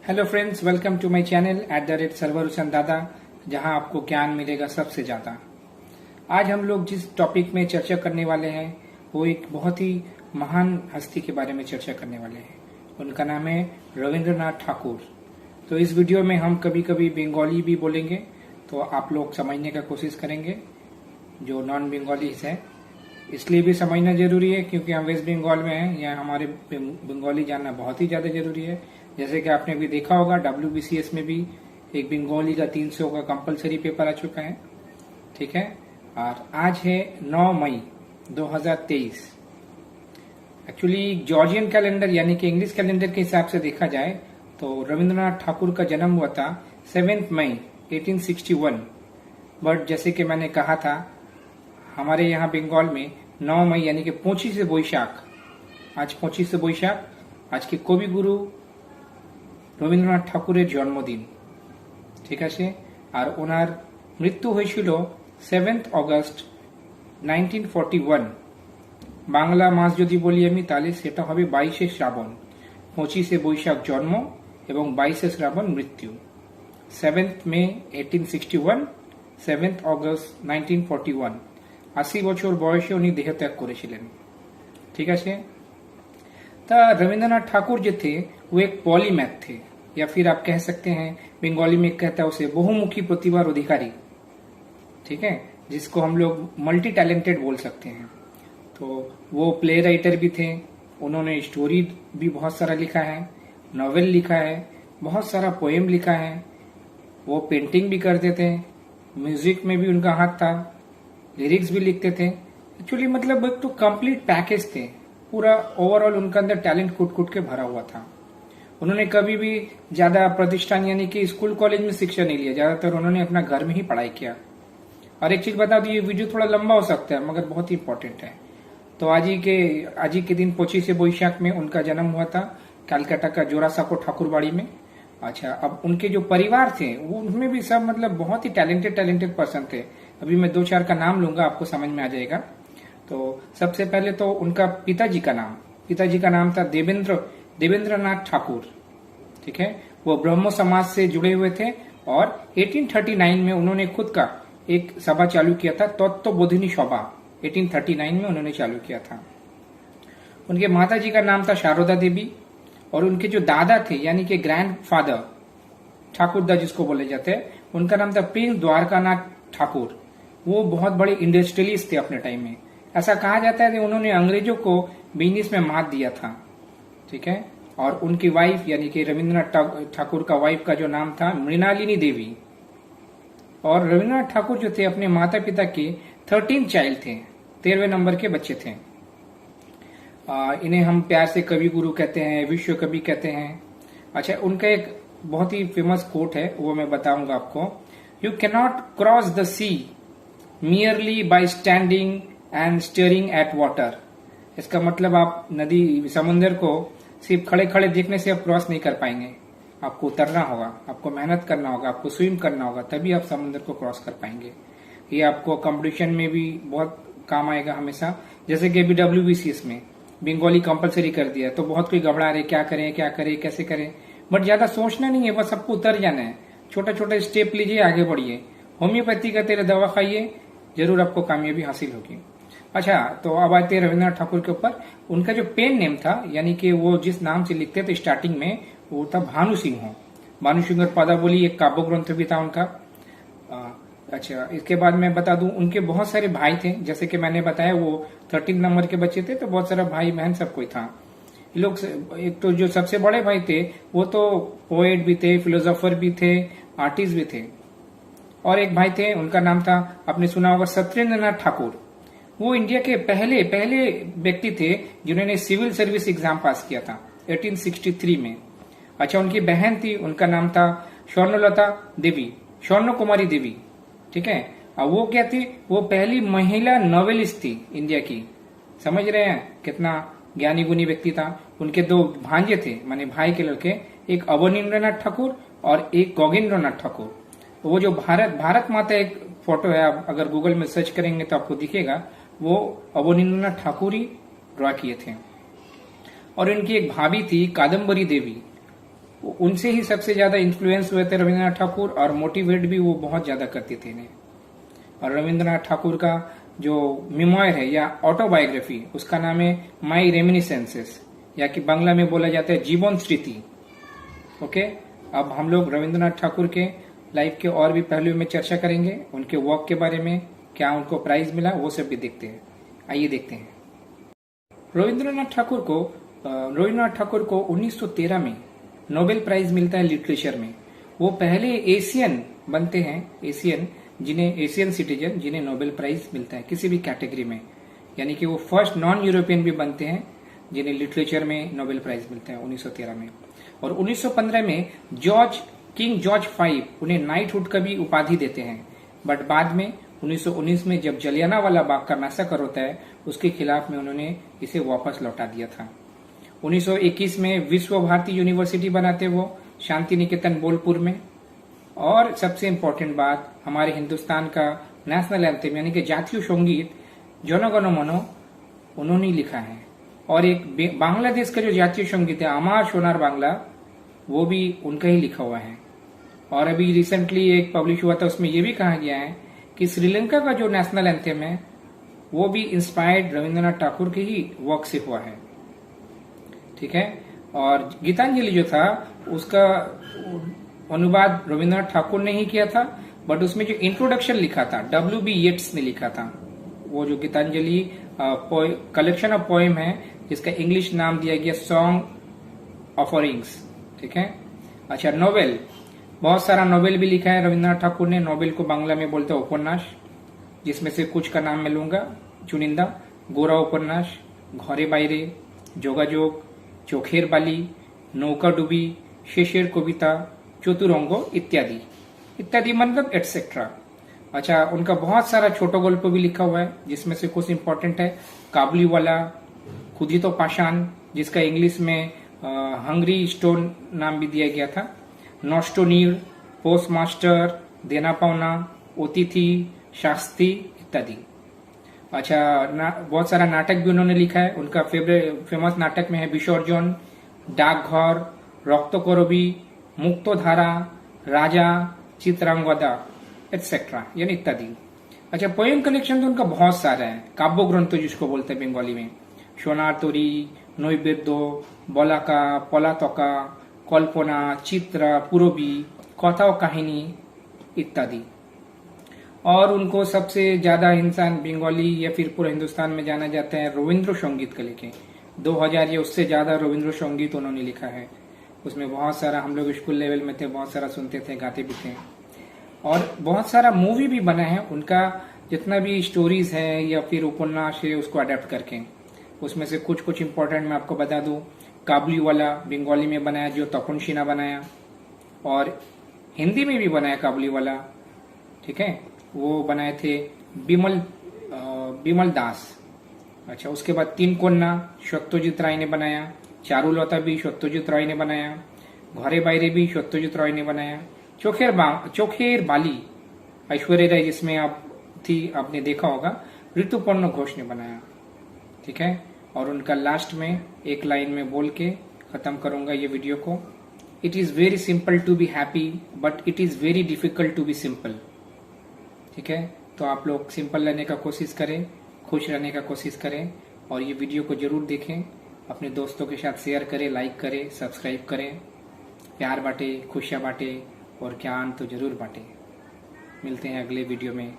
Hello friends, welcome to my channel @Sarwar Hussain Dada, जहां आपको ज्ञान मिलेगा सबसे ज्यादा। आज हम लोग जिस टॉपिक में चर्चा करने वाले हैं वो एक बहुत ही महान हस्ती के बारे में चर्चा करने वाले हैं। उनका नाम है रविंद्रनाथ ठाकुर। तो इस वीडियो में हम कभी कभी बंगाली भी बोलेंगे, तो आप लोग समझने का कोशिश करेंगे जो नॉन बंगालीज है। इसलिए भी समझना जरूरी है क्योंकि हम वेस्ट बंगाल में हैं, यहाँ हमारे बंगाली जानना बहुत ही ज्यादा जरूरी है। जैसे कि आपने भी देखा होगा WBCS में भी एक बंगाली का 300 का कंपलसरी पेपर आ चुका है, ठीक है। और आज है 9 मई 2023। एक्चुअली जॉर्जियन कैलेंडर यानी कि इंग्लिश कैलेंडर के हिसाब से देखा जाए तो रविंद्रनाथ ठाकुर का जन्म हुआ था 7 मई 1861। बट जैसे कि मैंने कहा था, हमारे यहाँ बंगाल में 9 मई यानी कि 25 बैशाख, आज 25 बैशाख आज के कवि गुरु রবীন্দ্রনাথ ঠাকুরের জন্মদিন, ঠিক আছে। আর ওনার মৃত্যু হয়েছিল 7 অগস্ট 1941। বাংলা মাস যদি বলি আমি তাহলে সেটা হবে 22 শ্রাবণ। 25 বৈশাখ জন্ম এবং 22 শ্রাবণ মৃত্যু। 7 মে 1861, 7 অগস্ট 1941। 80 বছর বয়সে উনি দেহত্যাগ করেছিলেন, ঠিক আছে। ता रविंद्रनाथ ठाकुर जो थे वो एक पॉलीमैथ थे, या फिर आप कह सकते हैं बंगाली में कहता है उसे बहुमुखी प्रतिभा अधिकारी, ठीक है, जिसको हम लोग मल्टी टैलेंटेड बोल सकते हैं। तो वो प्ले राइटर भी थे, उन्होंने स्टोरी भी बहुत सारा लिखा है, नॉवेल लिखा है, बहुत सारा पोएम लिखा है, वो पेंटिंग भी करते थे, म्यूजिक में भी उनका हाथ था, लिरिक्स भी लिखते थे। एक्चुअली मतलब एक तो कंप्लीट पैकेज थे, पूरा ओवरऑल उनके अंदर टैलेंट कूट कूट के भरा हुआ था। उन्होंने कभी भी ज्यादा प्रतिष्ठान यानी कि स्कूल कॉलेज में शिक्षा नहीं लिया, ज्यादातर उन्होंने अपना घर में ही पढ़ाई किया। और एक चीज बता दूं, ये वीडियो थोड़ा लंबा हो सकता है मगर बहुत ही इंपॉर्टेंट है। तो आज ही के दिन 25 बैशाख में उनका जन्म हुआ था कलकत्ता का जोरासाको ठाकुरबाड़ी में। अच्छा, अब उनके जो परिवार थे वो उनमें भी सब मतलब बहुत ही टैलेंटेड पर्सन थे। अभी मैं 2-4 का नाम लूंगा, आपको समझ में आ जाएगा। तो सबसे पहले तो उनका पिताजी का नाम था देवेंद्रनाथ ठाकुर, ठीक है। वो ब्रह्मो समाज से जुड़े हुए थे और 1839 में उन्होंने खुद का एक सभा चालू किया था, तत्वबोधिनी सभा 1839 में उन्होंने चालू किया था। उनके माता जी का नाम था शारदा देवी और उनके जो दादा थे यानी कि ग्रैंडफादर ठाकुरदा जिसको बोले जाते हैं, उनका नाम था प्रिंस द्वारकानाथ ठाकुर। वो बहुत बड़े इंडस्ट्रियलिस्ट थे अपने टाइम में। ऐसा कहा जाता है कि उन्होंने अंग्रेजों को बिजनेस में मात दिया था, ठीक है। और उनकी वाइफ यानी कि रविंद्रनाथ ठाकुर का वाइफ का जो नाम था मृणालिनी देवी। और रविंद्रनाथ ठाकुर जो थे अपने माता पिता के 13 चाइल्ड थे, 13वें नंबर के बच्चे थे। इन्हें हम प्यार से कवि गुरु कहते हैं, विश्व कवि कहते हैं। अच्छा, उनका एक बहुत ही फेमस कोट है, वो मैं बताऊंगा आपको। You cannot cross the sea merely by standing and staring at water. इसका मतलब आप नदी समुन्द्र को सिर्फ खड़े खड़े देखने से आप क्रॉस नहीं कर पाएंगे, आपको उतरना होगा, आपको मेहनत करना होगा, आपको स्विम करना होगा, तभी आप समुन्द्र को क्रॉस कर पाएंगे। ये आपको कंपटीशन में भी बहुत काम आएगा हमेशा। जैसे कि अभी WBCS में बंगाली कंपलसरी कर दिया तो बहुत कोई घबरा रहे, क्या करें कैसे करें। बट ज्यादा सोचना नहीं है, बस सबको उतर जाना है। छोटा छोटा स्टेप लीजिए, आगे बढ़िए। होम्योपैथी का तेरे दवा खाइए, जरूर आपको कामयाबी हासिल होगी। अच्छा, तो अब आते हैं रविंद्रनाथ ठाकुर के ऊपर। उनका जो पेन नेम था यानी कि वो जिस नाम से लिखते थे स्टार्टिंग में, वो था भानु सिंह और पदावली, एक काव्य ग्रंथ भी था उनका। अच्छा, इसके बाद मैं बता दूं उनके बहुत सारे भाई थे। जैसे कि मैंने बताया वो 13 नंबर के बच्चे थे, तो बहुत सारा भाई बहन सब कोई था। ये लोग एक तो जो सबसे बड़े भाई थे वो तो पोएट भी थे, फिलोसोफर भी थे, आर्टिस्ट भी थे। और एक भाई थे, उनका नाम था, आपने सुना होगा, सत्येंद्रनाथ ठाकुर। वो इंडिया के पहले व्यक्ति थे जिन्होंने सिविल सर्विस एग्जाम पास किया था 1863 में। अच्छा, उनकी बहन थी, उनका नाम था स्वर्ण कुमारी देवी, ठीक है। और वो क्या थी, वो पहली महिला नॉवेलिस्ट थी इंडिया की। समझ रहे हैं कितना ज्ञानी गुणी व्यक्ति था। उनके 2 भांजे थे, माने भाई के लड़के, एक अवनीन्द्रनाथ ठाकुर और एक गोगेंद्रनाथ ठाकुर। वो जो भारत माता एक फोटो है, आप अगर गूगल में सर्च करेंगे तो आपको दिखेगा, वो अवनीन्द्रनाथ ठाकुर ही ड्रॉ किए थे। और इनकी एक भाभी थी कादम्बरी देवी, उनसे ही सबसे ज्यादा इन्फ्लुएंस हुए थे रविंद्रनाथ ठाकुर, और मोटिवेट भी वो बहुत ज्यादा करते थे इन्हें। और रविंद्रनाथ ठाकुर का जो मेमोयर है या ऑटोबायोग्राफी, उसका नाम है माई रेमिनिसेंसेस, या कि बांग्ला में बोला जाता है जीवन स्मृति। ओके, अब हम लोग रविंद्रनाथ ठाकुर के लाइफ के और भी पहलुओं में चर्चा करेंगे, उनके वर्क के बारे में, क्या उनको प्राइज मिला, वो सब भी देखते हैं। आइए देखते हैं। रविंद्रनाथ ठाकुर को 1913 में नोबेल प्राइज मिलता है लिटरेचर में। वो पहले एशियन बनते हैं, एशियन सिटीजन जिन्हें नोबेल प्राइज मिलता है किसी भी कैटेगरी में, यानी कि वो फर्स्ट नॉन यूरोपियन भी बनते हैं जिन्हें लिटरेचर में नोबेल प्राइज मिलता है 1913 में। और 1915 में किंग जॉर्ज V उन्हें नाइटहुड का भी उपाधि देते हैं। बट बाद में 1919 में जब जलियांवाला बाग का मैसेकर होता है, उसके खिलाफ में उन्होंने इसे वापस लौटा दिया था। 1921 में विश्व भारती यूनिवर्सिटी बनाते वो शांति निकेतन बोलपुर में। और सबसे इम्पोर्टेंट बात, हमारे हिंदुस्तान का नेशनल एंथम यानी कि जातीय संगीत जन गण मन उन्होंने लिखा है। और एक बांग्लादेश का जो जातीय संगीत है अमार सोनार बांग्ला, वो भी उनका ही लिखा हुआ है। और अभी रिसेंटली एक पब्लिश हुआ था, उसमें ये भी कहा गया है कि श्रीलंका का जो नेशनल एंथम है वो भी इंस्पायर्ड रविंद्रनाथ ठाकुर के ही वर्क से हुआ है। ठीक है। और गीतांजलि जो था उसका अनुवाद रविंद्रनाथ ठाकुर ने ही किया था, बट उसमें जो इंट्रोडक्शन लिखा था W.B. येट्स ने लिखा था। वो जो गीतांजलि कलेक्शन ऑफ पोएम है जिसका इंग्लिश नाम दिया गया सॉन्ग ऑफरिंग्स। ठीक है। अच्छा, नोवेल, बहुत सारा नोवेल भी लिखा है रविंद्रनाथ ठाकुर ने। नोवेल को बांग्ला में बोलते हैं उपन्यास, जिसमें से कुछ का नाम मैं लूंगा चुनिंदा। गोरा उपन्यास, घरे बाइरे, जोगाजोग, चोखेर बाली, नौका डूबी, शेषेर कविता, चतुरंग इत्यादि इत्यादि, मतलब एटसेट्रा। अच्छा, उनका बहुत सारा छोटा गल्प भी लिखा हुआ है, जिसमें से कुछ इंपॉर्टेंट है काबुलीवाला, खुदी पाषाण, जिसका इंग्लिश में हंग्री स्टोन नाम भी दिया गया था, नॉस्टोनीर, पोस्ट मास्टर, देना पावना, अतिथि, शास्त्री इत्यादि। अच्छा, बहुत सारा नाटक भी उन्होंने लिखा है। उनका फेमस नाटक में है विसर्जन, डाकघर, रक्तकरबी, मुक्तधारा, राजा, चित्रांगदा एटसेट्रा, यानी इत्यादि। अच्छा, पोएम कलेक्शन तो उनका बहुत सारा है। काव्य ग्रंथ जिसको बोलते हैं बंगाली में, सोनार तरी, नैवेद्य, बलाका, पलातका, कल्पना, चित्रा, पुरबी, कथा और कहानी इत्यादि। और उनको सबसे ज्यादा इंसान बंगाली या फिर पूरा हिंदुस्तान में जाना जाता है रविंद्र संगीत के लेके। 2000 या उससे ज्यादा रविंद्र संगीत उन्होंने लिखा है। उसमें बहुत सारा, हम लोग स्कूल लेवल में थे, बहुत सारा सुनते थे, गाते भी थे। और बहुत सारा मूवी भी बना है उनका, जितना भी स्टोरीज है या फिर उपन्यास है उसको अडेप्ट करके। उसमें से कुछ इंपॉर्टेंट मैं आपको बता दूं। काबुलीवाला बंगाली में बनाया जो तपन सिन्हा बनाया, और हिंदी में भी बनाया काबुलीवाला। ठीक है, वो बनाए थे बिमल दास। अच्छा, उसके बाद तीन कोन्ना सत्यजित राय ने बनाया, चारुलता भी सत्यजित राय ने बनाया, घरे बाइरे भी सत्यजित राय ने बनाया, चोखेर बाली ऐश्वर्या राय जिसमें आपने देखा होगा, ऋतुपर्ण घोष ने बनाया। ठीक है। और उनका लास्ट में एक लाइन में बोल के खत्म करूंगा ये वीडियो को। It is very simple to be happy but it is very difficult to be simple. ठीक है, तो आप लोग सिंपल रहने का कोशिश करें, खुश रहने का कोशिश करें, और ये वीडियो को जरूर देखें, अपने दोस्तों के साथ शेयर करें, लाइक करें, सब्सक्राइब करें, प्यार बांटे, खुशियां बांटे और ज्ञान तो जरूर बांटे। मिलते हैं अगले वीडियो में।